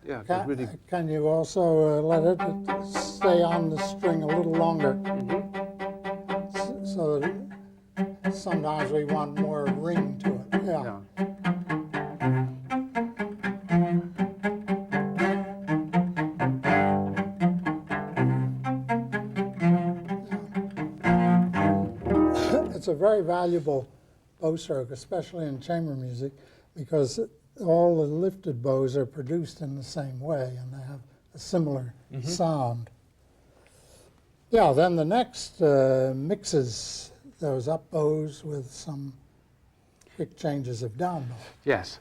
Yeah, Can, really. can you also let it stay on the string a little longer? So that sometimes we want more ring to it. Yeah. It's a very valuable bow stroke, especially in chamber music, because all the lifted bows are produced in the same way and they have a similar sound. Yeah, then the next mixes those up bows with some quick changes of down bow. Yes.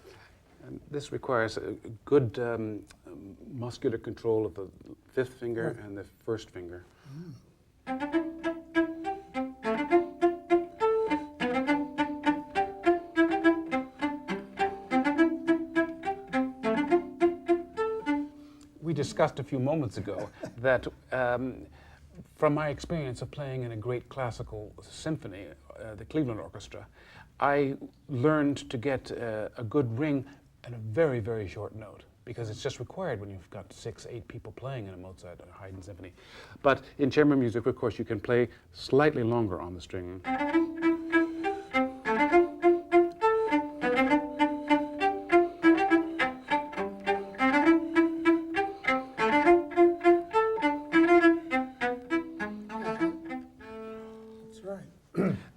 And this requires a good muscular control of the fifth finger and the first finger. We discussed a few moments ago that from my experience of playing in a great classical symphony, the Cleveland Orchestra, I learned to get a good ring and a very, very short note, because it's just required when you've got 6, 8 people playing in a Mozart or Haydn symphony. But in chamber music, of course, you can play slightly longer on the string.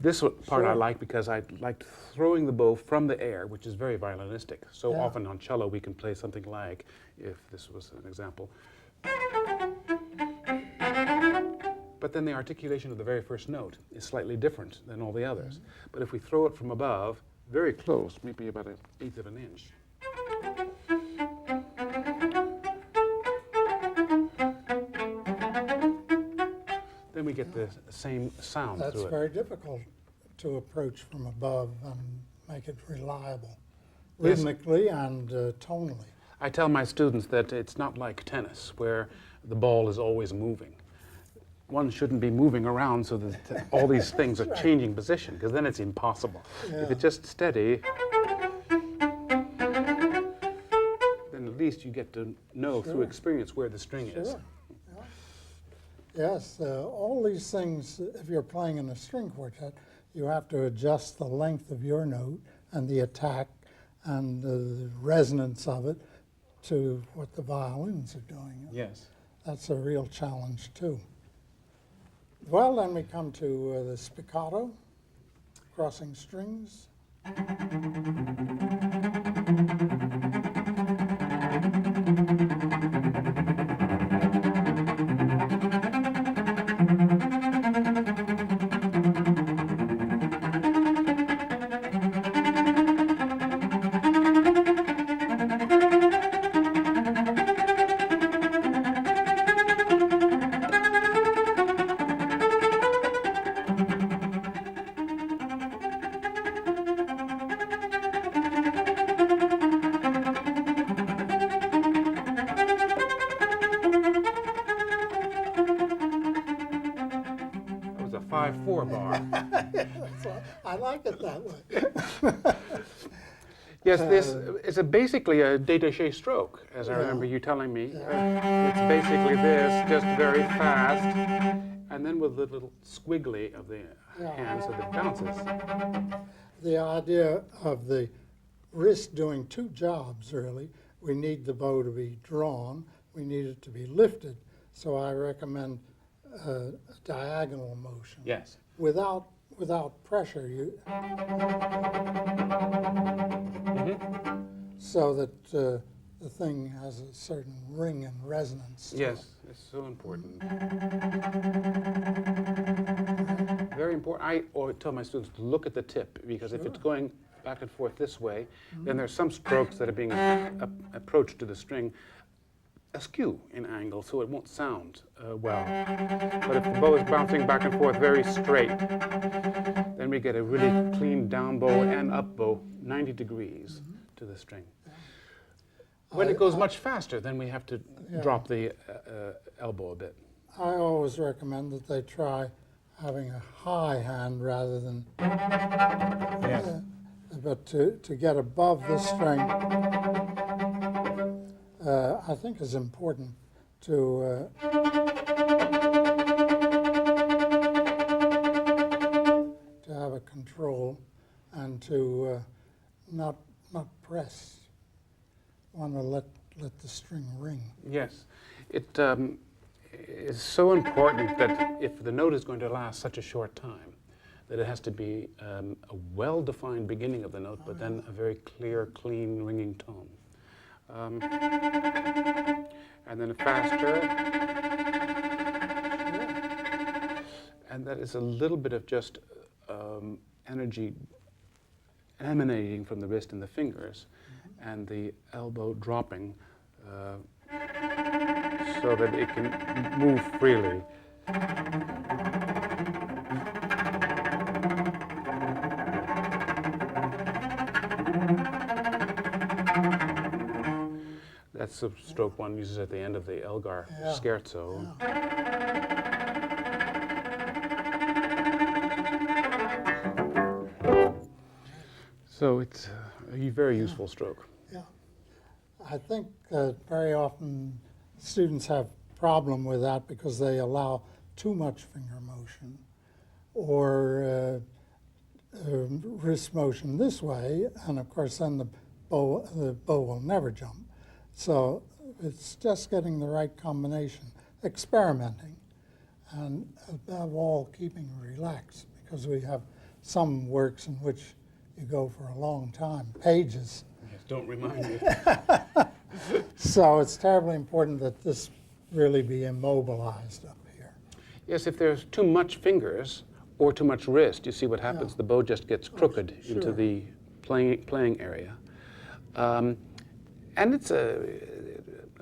This part I like because I liked throwing the bow from the air, which is very violinistic. So often on cello we can play something like, if this was an example. But then the articulation of the very first note is slightly different than all the others. But if we throw it from above, very close, maybe about 1/8 of an inch, then we get the same sound through it. That's very difficult to approach from above and make it reliable, rhythmically and tonally. I tell my students that it's not like tennis, where the ball is always moving. One shouldn't be moving around so that all these things are changing position, because then it's impossible. If it's just steady, then at least you get to know through experience where the string is. Yes, all these things, if you're playing in a string quartet, you have to adjust the length of your note and the attack and the resonance of it to what the violins are doing. Yes. That's a real challenge too. Well, then we come to the spiccato, crossing strings. That was a 5/4 bar. I like it that way. Yes, this is basically a détaché stroke, as I remember you telling me. It's basically this, just very fast, and then with the little squiggly of the hand so that it bounces. The idea of the wrist doing two jobs, really. We need the bow to be drawn, we need it to be lifted, so I recommend a diagonal motion. Yes. Without pressure, so that the thing has a certain ring and resonance. Yes, it's so important. Very important. I always tell my students to look at the tip, because if it's going back and forth this way, then there's some strokes that are being approached to the string askew in angle, so it won't sound well. But if the bow is bouncing back and forth very straight, then we get a really clean down bow and up bow, 90 degrees to the string. When it goes much faster, then we have to drop the elbow a bit. I always recommend that they try having a high hand rather than, but to get above the string, I think is important to have a control and to not press. Want to let the string ring. Yes. It is so important that if the note is going to last such a short time, that it has to be a well-defined beginning of the note, but then a very clear, clean, ringing tone. And then a faster. And that is a little bit of just energy emanating from the wrist and the fingers, and the elbow dropping so that it can move freely. That's the stroke one uses at the end of the Elgar scherzo. So it's a very useful stroke. Yeah. I think that very often students have problem with that because they allow too much finger motion or wrist motion this way, and of course then the bow will never jump. So it's just getting the right combination, experimenting, and above all keeping relaxed, because we have some works in which you go for a long time, pages. Yes, don't remind me. So it's terribly important that this really be immobilized up here. Yes, if there's too much fingers or too much wrist, you see what happens. Yeah. The bow just gets crooked into the playing area. And it's a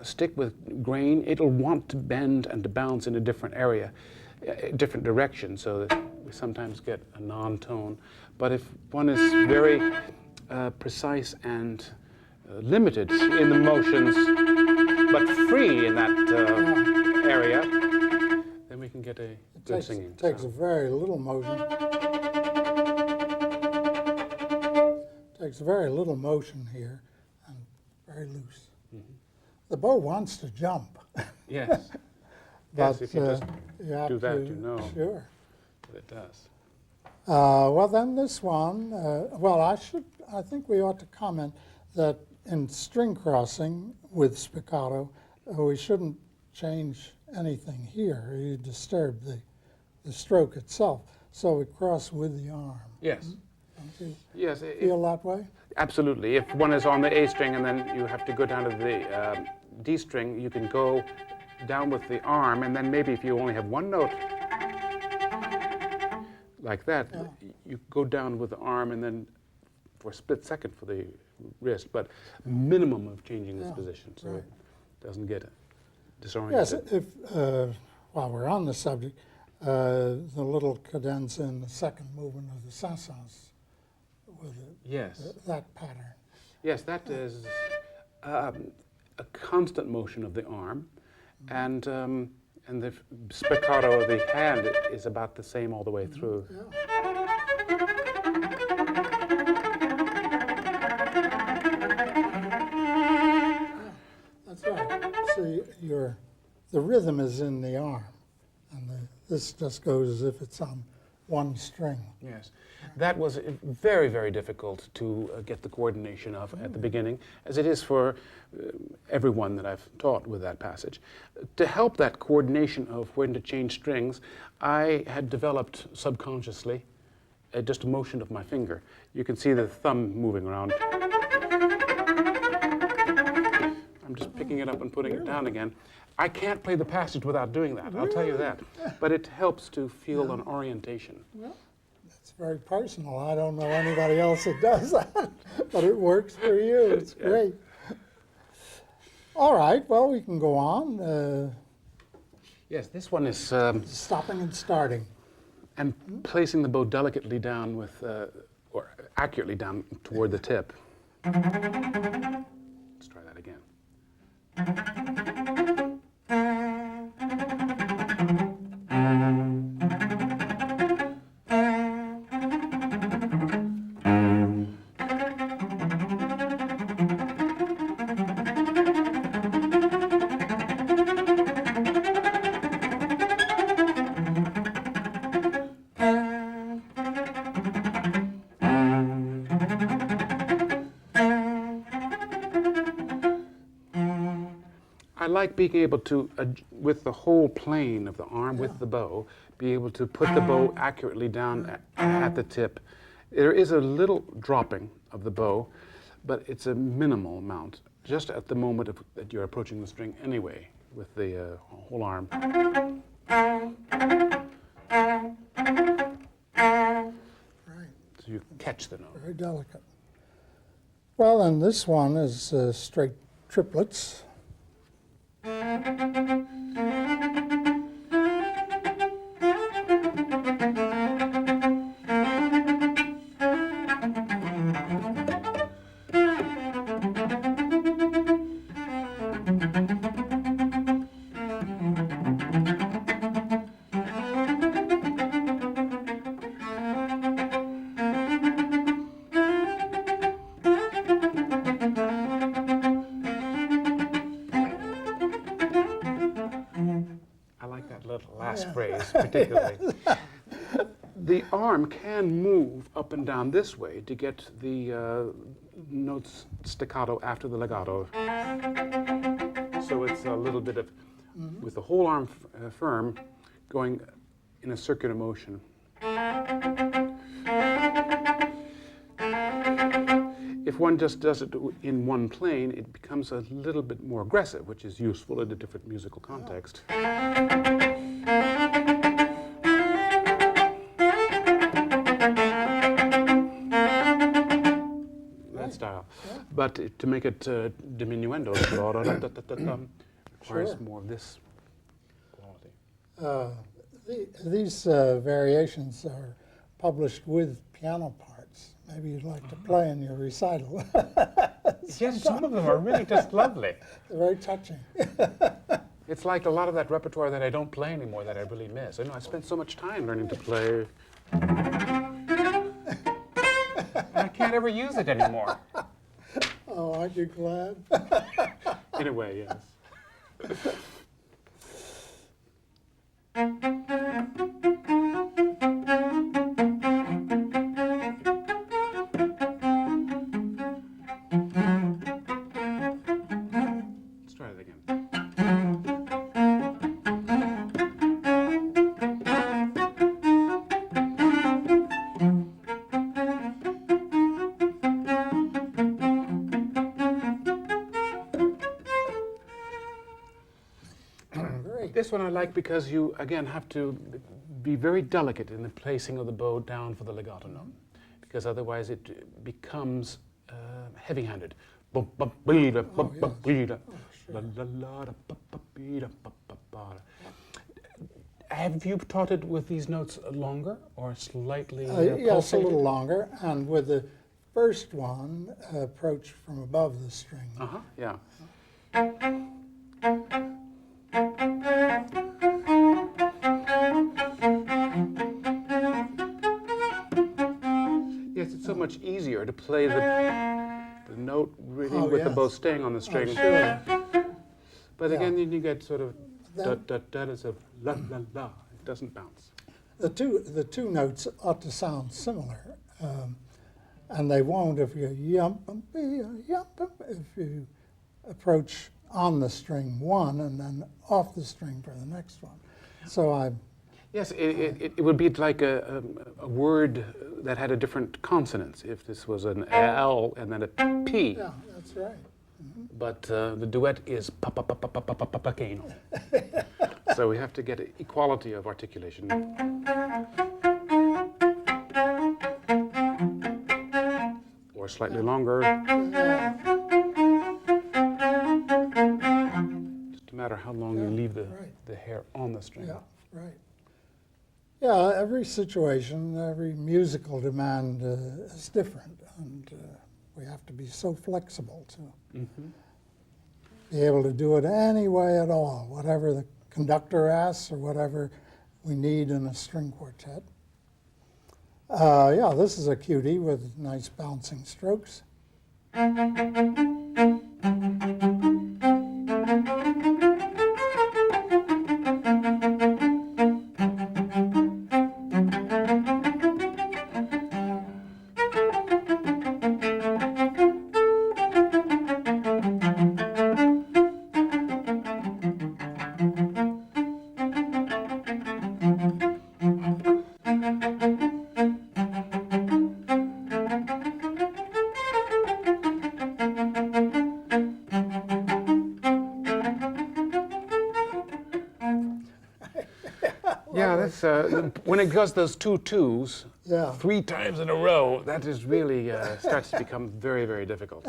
stick with grain. It'll want to bend and to bounce in a different area, different direction, so that we sometimes get a non-tone. But if one is very precise and limited in the motions, but free in that area, then we can get a good singing. It takes a very little motion. Takes very little motion here, and very loose. Mm-hmm. The bow wants to jump. Yes. But Yes, if you just you have do that, to, you know Sure. that it does. Well, then this one, I think we ought to comment that in string crossing with spiccato, we shouldn't change anything here. You disturb the stroke itself. So we cross with the arm. Yes. Don't you Yes. feel that way? Absolutely. If one is on the A string and then you have to go down to the D string, you can go down with the arm, and then maybe if you only have one note like that, you go down with the arm and then for a split second for the wrist, but minimum of changing this position so it doesn't get disoriented. Yes, if, while we're on the subject, the little cadenza in the second movement of the Saint-Saëns with Yes. that pattern. Yes, that is a constant motion of the arm, and the spiccato of the hand is about the same all the way through. That's right. See, the rhythm is in the arm, and this just goes as if it's on one string. Yes, that was very, very difficult to get the coordination of at the beginning, as it is for everyone that I've taught with that passage. To help that coordination of when to change strings, I had developed subconsciously just a motion of my finger. You can see the thumb moving around. I'm just picking it up and putting it down again. I can't play the passage without doing that, I'll tell you that. But it helps to feel an orientation. Well, it's very personal. I don't know anybody else that does that, but it works for you. It's great. All right, well, we can go on. Yes, this one is Stopping and starting. and placing the bow delicately down with, or accurately down toward the tip. Let's try that again. I like being able to, with the whole plane of the arm with the bow, be able to put the bow accurately down at the tip. There is a little dropping of the bow, but it's a minimal amount, just at the moment that you're approaching the string anyway, with the whole arm. Right. So you catch the note. Very delicate. Well, and this one is straight triplets. Last phrase particularly. The arm can move up and down this way to get the notes staccato after the legato. So it's a little bit of, with the whole arm firm, going in a circular motion. If one just does it in one plane, it becomes a little bit more aggressive, which is useful in a different musical context. That style. But to make it diminuendo requires more of this quality. These variations are published with piano parts. Maybe you'd like to play in your recital. Yes, some of them are really just lovely. They're very touching. It's like a lot of that repertoire that I don't play anymore that I really miss. I know I spent so much time learning to play. I can't ever use it anymore. Oh, aren't you glad? In a way, yes. Let's try it again. This one I like because you, again, have to be very delicate in the placing of the bow down for the legato note, because otherwise it becomes heavy-handed. Have you taught it with these notes longer or slightly Yes, a pulsated? little longer, and with the first one, approach from above the string. Yeah. Yes, it's so much easier to play the note really with the bow staying on the string. Oh, sure. But again, then you get sort of Then- da it's a la la la. It doesn't bounce. The two notes ought to sound similar, and they won't if you if you approach on the string one and then off the string for the next one. So Yes, it would be like a word that had a different consonance if this was an L and then a P. yeah, that's right. But the duet is pa-pa-pa-pa-pa-pa-pa-pa-cano. So we have to get equality of articulation. Or slightly longer. Just a matter how long you leave the hair on the string. Yeah, right. Yeah, every situation, every musical demand is different, and we have to be so flexible to be able to do it any way at all, whatever the conductor asks or whatever we need in a string quartet. Yeah, this is a cutie with nice bouncing strokes. Yes, when it does those 2 twos, Yeah. 3 times in a row, that is really starts to become very, very difficult.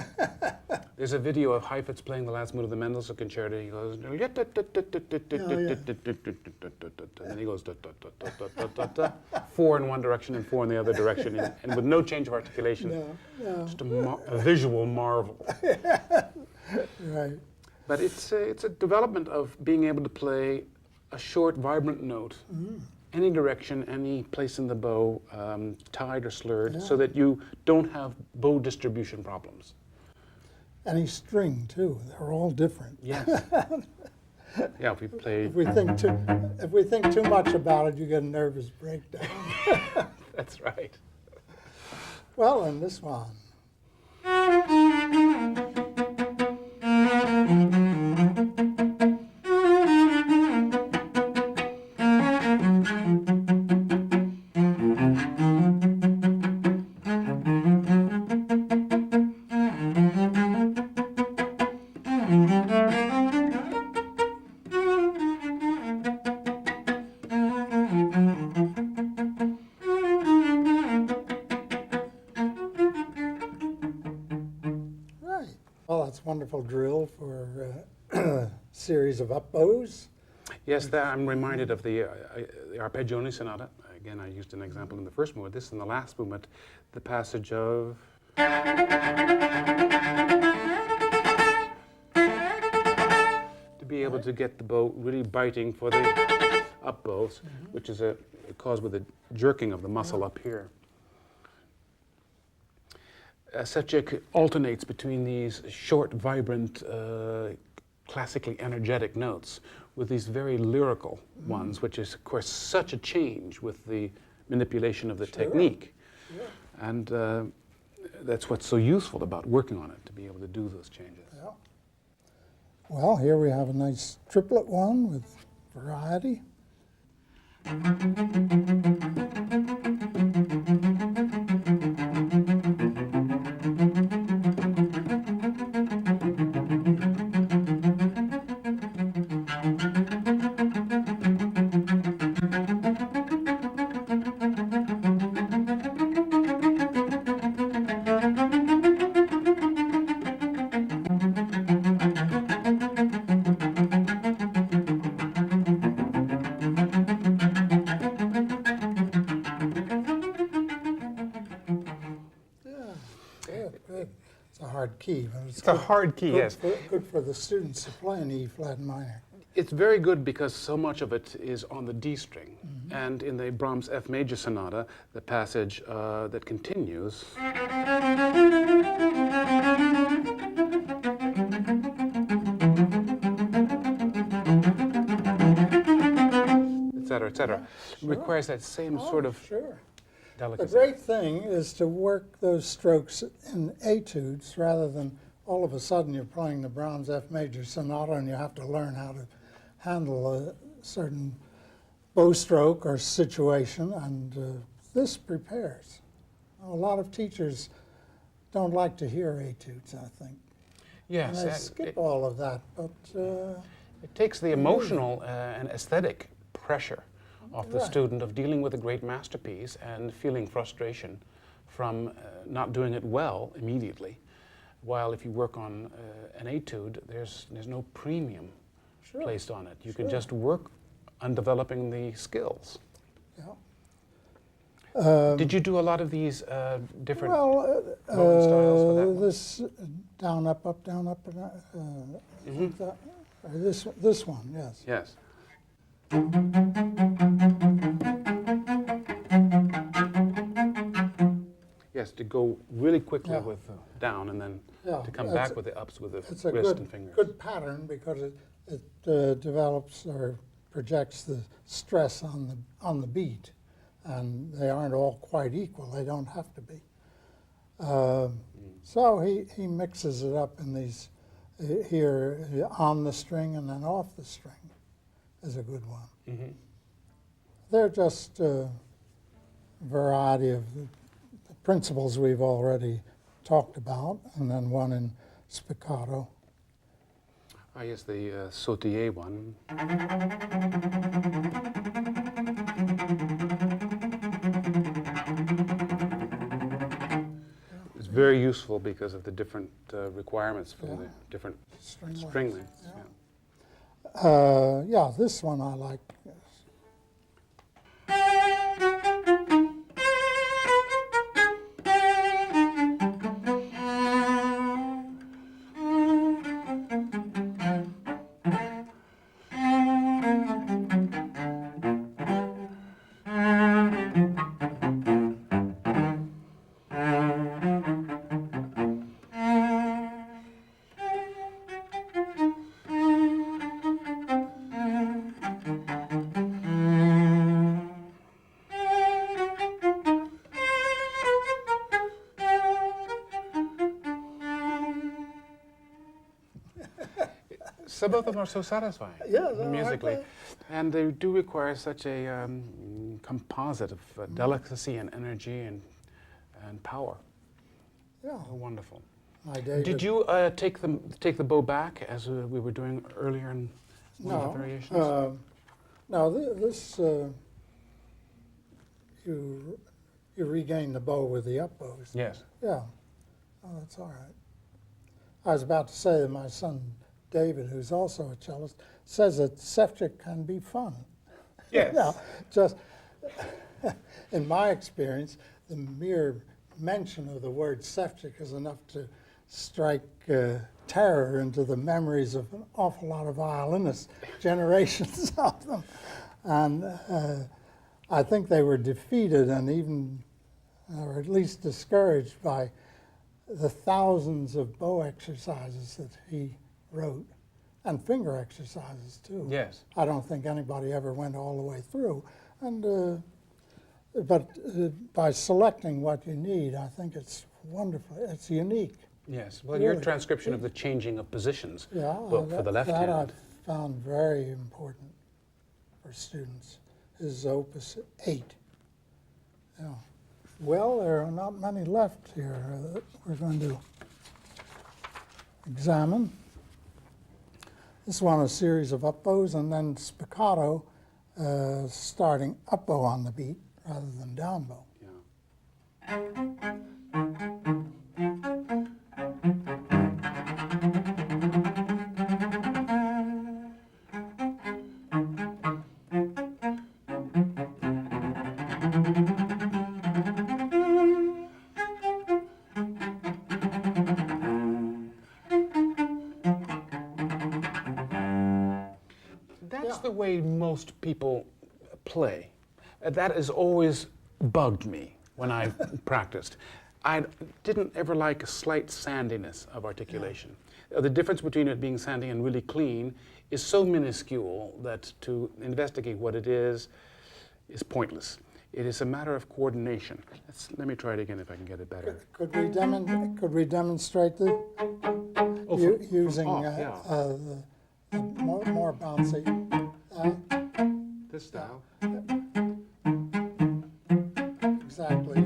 There's a video of Heifetz playing the last movement of the Mendelssohn Concerto. He goes, and then he goes, 4 in one direction and 4 in the other direction, and with no change of articulation. No. Just a visual marvel. Right. But it's a development of being able to play a short, vibrant note, any direction, any place in the bow, tied or slurred, so that you don't have bow distribution problems. Any string too. They're all different. Yes. Yeah, if we play. If we think too much about it, you get a nervous breakdown. That's right. Well, and this one. Well, that's wonderful drill for a series of up bows. Yes, I'm reminded of the Arpeggio Sonata. Again, I used an example in the first movement. This in the last movement, the passage of. To be able to get the bow really biting for the up bows, which is caused with a jerking of the muscle up here. Secek alternates between these short, vibrant, classically energetic notes with these very lyrical ones, which is, of course, such a change with the manipulation of the technique. Yeah. And that's what's so useful about working on it, to be able to do those changes. Yeah. Well, here we have a nice triplet one with variety. Key, but it's a hard key, yes. Good for the students to play in E flat minor. It's very good because so much of it is on the D string. And in the Brahms F major sonata, the passage that continues, et cetera, requires that same sort of delicacy. The great thing is to work those strokes in etudes rather than all of a sudden you're playing the Brahms F major sonata and you have to learn how to handle a certain bow stroke or situation, and this prepares. A lot of teachers don't like to hear etudes, I think. Yes. And they skip all of that, but... it takes the emotional and aesthetic pressure of the student of dealing with a great masterpiece and feeling frustration from not doing it well immediately. While if you work on an etude, there's no premium placed on it. You can just work on developing the skills. Yeah. Did you do a lot of these different styles for that one? This down, up, down, up, this one, yes. Yes. Yes, to go really quickly with down and then to come back with the ups with the wrist and fingers. It's a good pattern because it develops or projects the stress on the beat, and they aren't all quite equal. They don't have to be. So he mixes it up in these here on the string and then off the string is a good one. They're just a variety of the principles we've already talked about, and then one in spiccato. Yes, the sautiller one. very useful because of the different requirements for the different string lengths. Yeah, this one I like. Some of them are so satisfying musically, and they do require such a composite of delicacy and energy and power. Yeah. Oh, wonderful. Did you take the bow back as we were doing earlier in one of the variations? No, this you regain the bow with the up bows. Yes. Yeah. Oh, that's all right. I was about to say that my son David, who's also a cellist, says that Sefcik can be fun. Yes. Now, just in my experience, the mere mention of the word Sefcik is enough to strike terror into the memories of an awful lot of violinists, generations of them. And I think they were defeated and even, or at least discouraged by the thousands of bow exercises that he wrote, and finger exercises too. Yes. I don't think anybody ever went all the way through. And but by selecting what you need, I think it's wonderful. It's unique. Yes. Well, Really. your transcription of the changing of positions Yeah, for the left that hand. I've found very important for students. Is Opus 8. Yeah. Well, there are not many left here that we're going to examine. This one a series of up bows and then spiccato, starting up bow on the beat rather than down bow. Yeah. That's the way most people play. That has always bugged me when I practiced. I didn't ever like a slight sandiness of articulation. The difference between it being sandy and really clean is so minuscule that to investigate what it is pointless. It is a matter of coordination. Let me try it again if I can get it better. Could we demonstrate the using the more bouncy? This style. Exactly.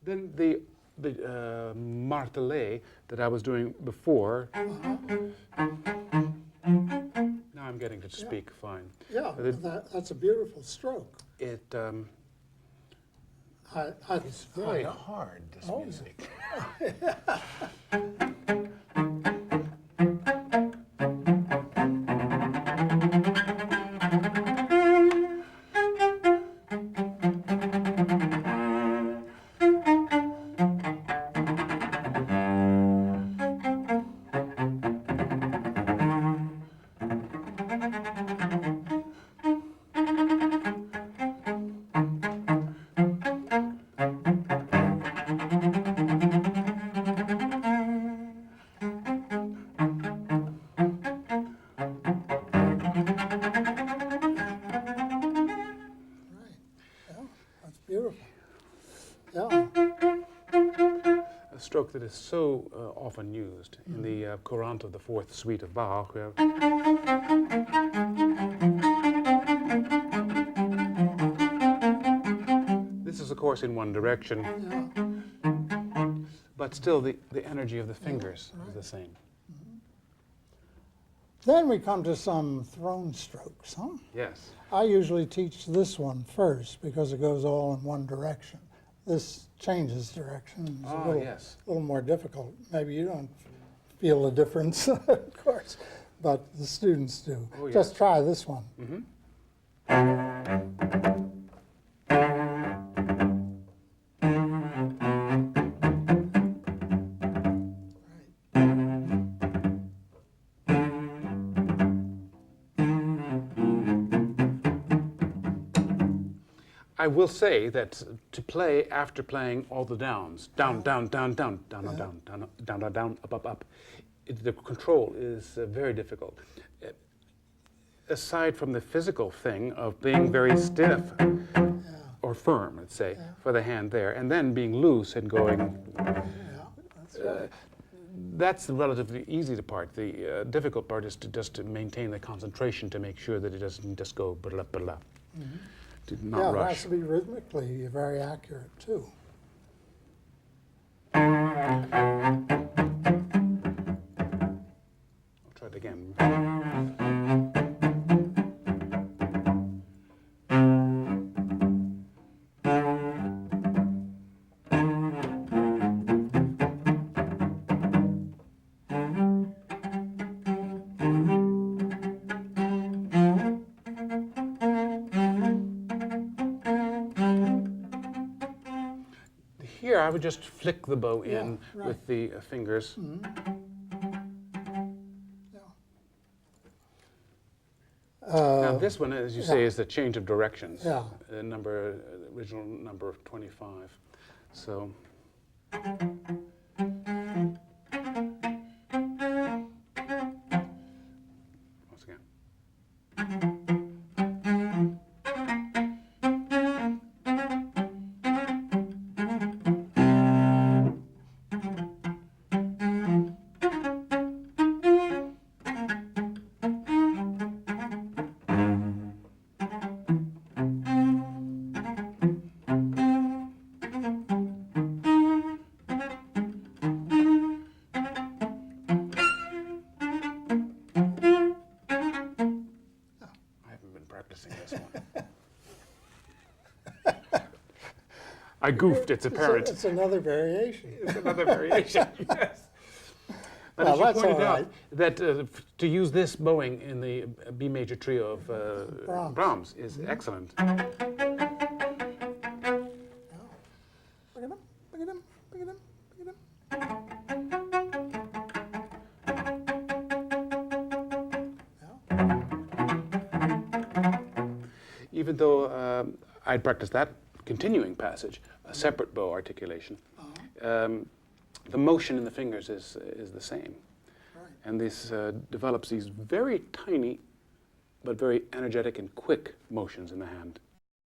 Then the martelet that I was doing before. Now I'm getting to speak fine. Yeah, that's a beautiful stroke. It's very hard, this music. Stroke that is so often used in the Courant of the Fourth Suite of Bach. This is, of course, in one direction, but still the energy of the fingers is the same. Then we come to some thrown strokes, huh? Yes. I usually teach this one first because it goes all in one direction. This changes direction. It's a little, Yes. little more difficult. Maybe you don't feel the difference, of course, but the students do. Oh, yes. Just try this one. I will say that to play after playing all the downs, down, down, down, down, down, down, down, down, down, down, down, up, up, up, the control is very difficult. Aside from the physical thing of being very stiff or firm, let's say, for the hand there, and then being loose and going. That's right. That's the relatively easy part. The difficult part is to just to maintain the concentration to make sure that it doesn't just go blah, blah, blah. To not Yeah, it rush. has to be rhythmically very accurate, too. I'll try it again. Here, I would just flick the bow in right. with the fingers. Now, this one, as you say, is the change of directions. Yeah. Original number of 25. So. Once again. This one. I goofed, it's apparent. It's another variation. It's another variation, yes. But Well, as you that's pointed all out, right. that to use this bowing in the B major trio of Brahms is excellent. Look at him, look at him, look at him, look at him. Even though I'd practice that continuing passage, a separate bow articulation, the motion in the fingers is the same. Right. And this develops these very tiny but very energetic and quick motions in the hand.